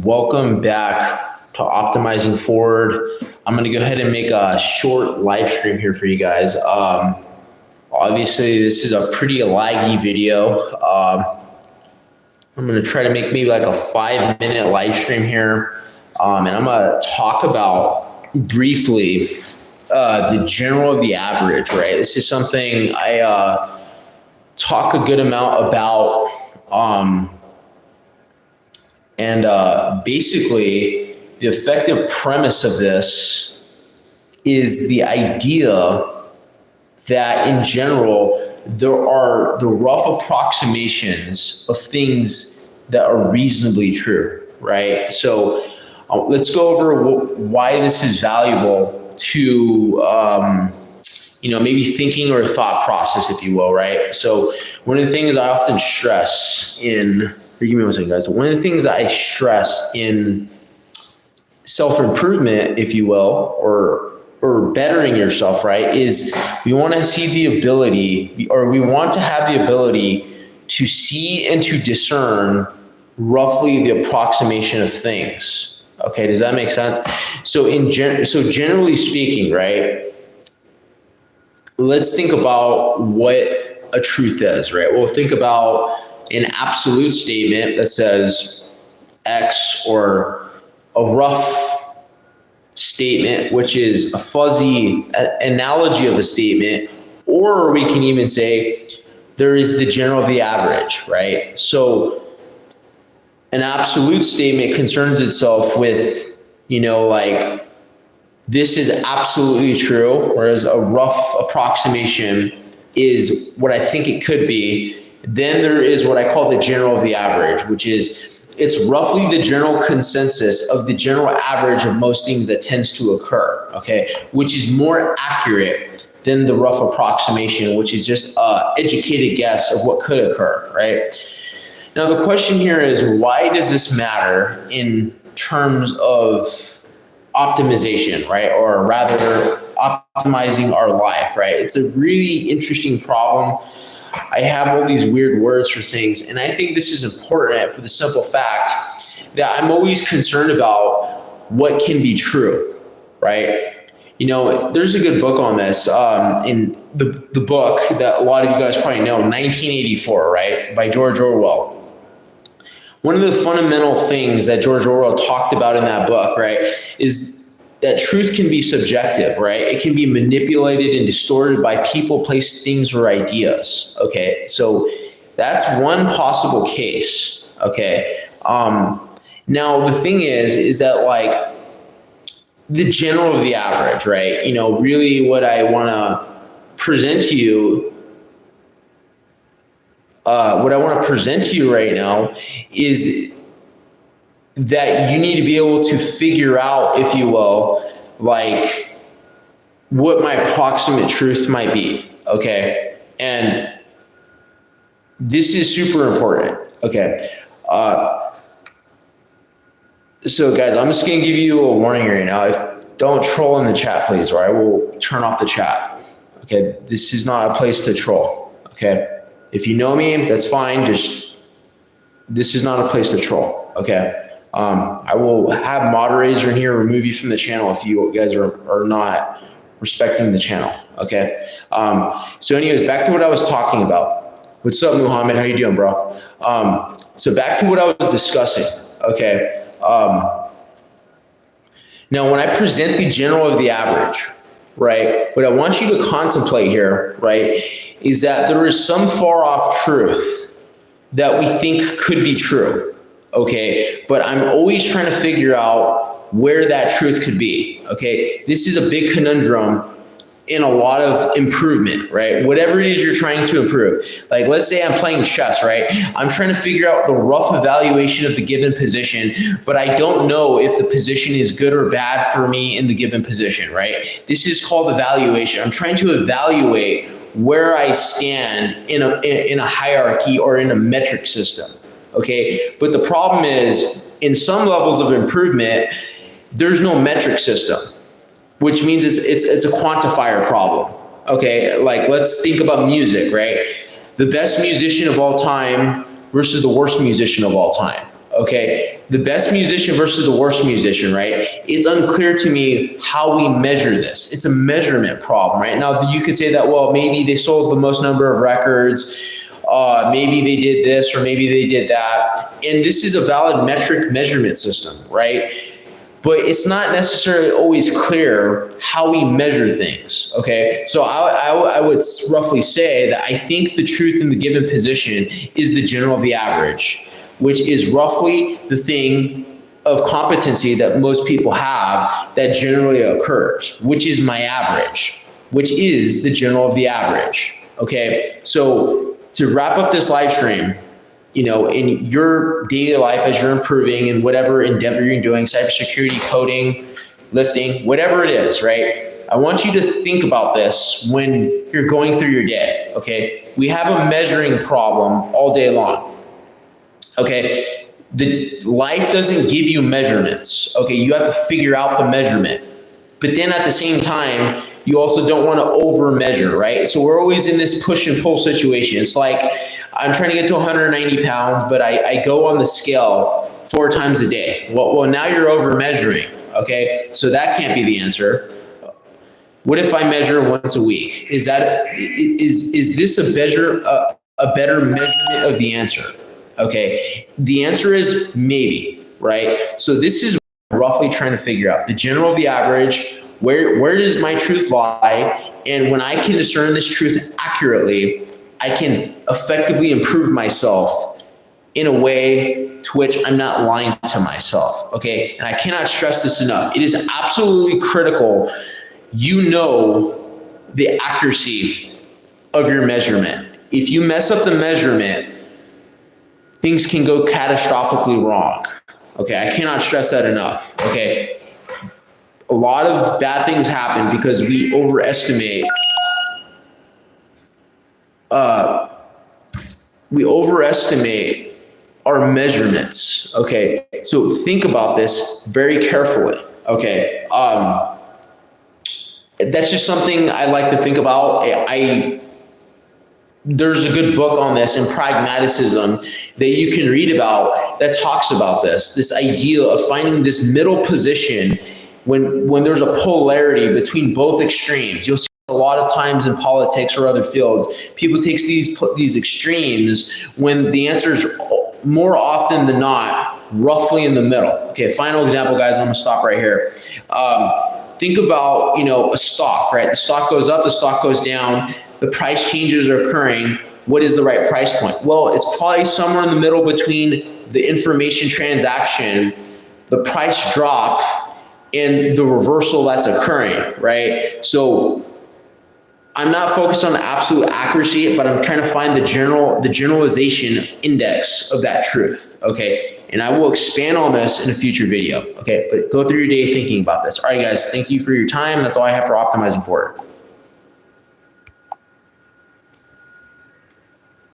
Welcome back to Optimizing Forward. I'm going to go ahead and make a short live stream here for you guys. Obviously, this is a pretty laggy video. I'm going to try to make maybe like a 5-minute live stream here. And I'm going to talk about briefly the general of the average, right? This is something I talk a good amount about. Basically, the effective premise of this is the idea that in general, there are the rough approximations of things that are reasonably true, right? So let's go over why this is valuable to, maybe thinking or thought process, if you will, right? So one of the things I often stress give me one second, guys. One of the things I stress in self-improvement, if you will, or bettering yourself, right, is we want to see the ability, or we want to have the ability to see and to discern roughly the approximation of things. Okay, does that make sense? So generally speaking, right, let's think about what a truth is, right? We'll think about an absolute statement that says X, or a rough statement, which is a fuzzy analogy of a statement, or we can even say there is the general of the average, right? So an absolute statement concerns itself with, like this is absolutely true, whereas a rough approximation is what I think it could be. Then there is what I call the general of the average, which is it's roughly the general consensus of the general average of most things that tends to occur, okay? Which is more accurate than the rough approximation, which is just an educated guess of what could occur, right? Now the question here is, why does this matter in terms of optimization, right? Or rather optimizing our life, right? It's a really interesting problem. I have all these weird words for things, and I think this is important for the simple fact that I'm always concerned about what can be true, right? There's a good book on this, in the book that a lot of you guys probably know, 1984, right, by George Orwell. One of the fundamental things that George Orwell talked about in that book, right, is that truth can be subjective, right? It can be manipulated and distorted by people, places, things, or ideas, okay? So that's one possible case, okay? Now, the thing is that like the general of the average, right? Really what I want to present to you, right now is that you need to be able to figure out, if you will, like what my approximate truth might be, okay? And this is super important, okay? So guys, I'm just gonna give you a warning right now. Don't troll in the chat, please, or I will turn off the chat, okay? This is not a place to troll, okay? If you know me, that's fine, this is not a place to troll, okay? I will have moderators in here remove you from the channel if you guys are not respecting the channel, okay? So anyways, back to what I was talking about. What's up, Muhammad? How you doing, bro? So back to what I was discussing, okay? Now, when I present the general of the average, right, what I want you to contemplate here, right, is that there is some far off truth that we think could be true. Okay, but I'm always trying to figure out where that truth could be. Okay, this is a big conundrum in a lot of improvement, right? Whatever it is you're trying to improve. Like, let's say I'm playing chess, right? I'm trying to figure out the rough evaluation of the given position, but I don't know if the position is good or bad for me in the given position, right? This is called evaluation. I'm trying to evaluate where I stand in a hierarchy or in a metric system. Okay, but the problem is in some levels of improvement, there's no metric system, which means it's a quantifier problem. Okay, like let's think about music, right? The best musician of all time versus the worst musician of all time. Okay, the best musician versus the worst musician, right? It's unclear to me how we measure this. It's a measurement problem, right? Now you could say that, well, maybe they sold the most number of records, maybe they did this or maybe they did that, and this is a valid metric measurement system, right? But it's not necessarily always clear how we measure things, okay? So I would roughly say that I think the truth in the given position is the general of the average, which is roughly the thing of competency that most people have that generally occurs, which is my average, which is the general of the average, okay? So to wrap up this live stream, in your daily life as you're improving in whatever endeavor you're doing, cybersecurity, coding, lifting, whatever it is, right? I want you to think about this when you're going through your day, okay? We have a measuring problem all day long, okay? The life doesn't give you measurements, okay? You have to figure out the measurement. But then at the same time, you also don't want to over measure, right? So we're always in this push and pull situation. It's like I'm trying to get to 190 pounds, but I go on the scale 4 times a day. Well, now you're over measuring, okay? So that can't be the answer. What if I measure once a week? Is this a better measurement of the answer? Okay, the answer is maybe, right? So this is roughly trying to figure out the general of the average. Where does my truth lie? And when I can discern this truth accurately, I can effectively improve myself in a way to which I'm not lying to myself, okay? And I cannot stress this enough. It is absolutely critical the accuracy of your measurement. If you mess up the measurement, things can go catastrophically wrong, okay? I cannot stress that enough, okay? A lot of bad things happen because we overestimate our measurements, okay? So think about this very carefully, okay? That's just something I like to think about. There's a good book on this in pragmaticism that you can read about that talks about this idea of finding this middle position when there's a polarity between both extremes. You'll see a lot of times in politics or other fields, people take these extremes when the answer is more often than not roughly in the middle. Okay, final example, guys, I'm gonna stop right here. Think about, a stock, right? The stock goes up, the stock goes down, the price changes are occurring. What is the right price point? Well, it's probably somewhere in the middle between the information transaction, the price drop, and the reversal that's occurring, right? So I'm not focused on the absolute accuracy, but I'm trying to find the generalization index of that truth, okay? And I will expand on this in a future video, okay? But go through your day thinking about this. All right, guys, thank you for your time. That's all I have for Optimizing Forward.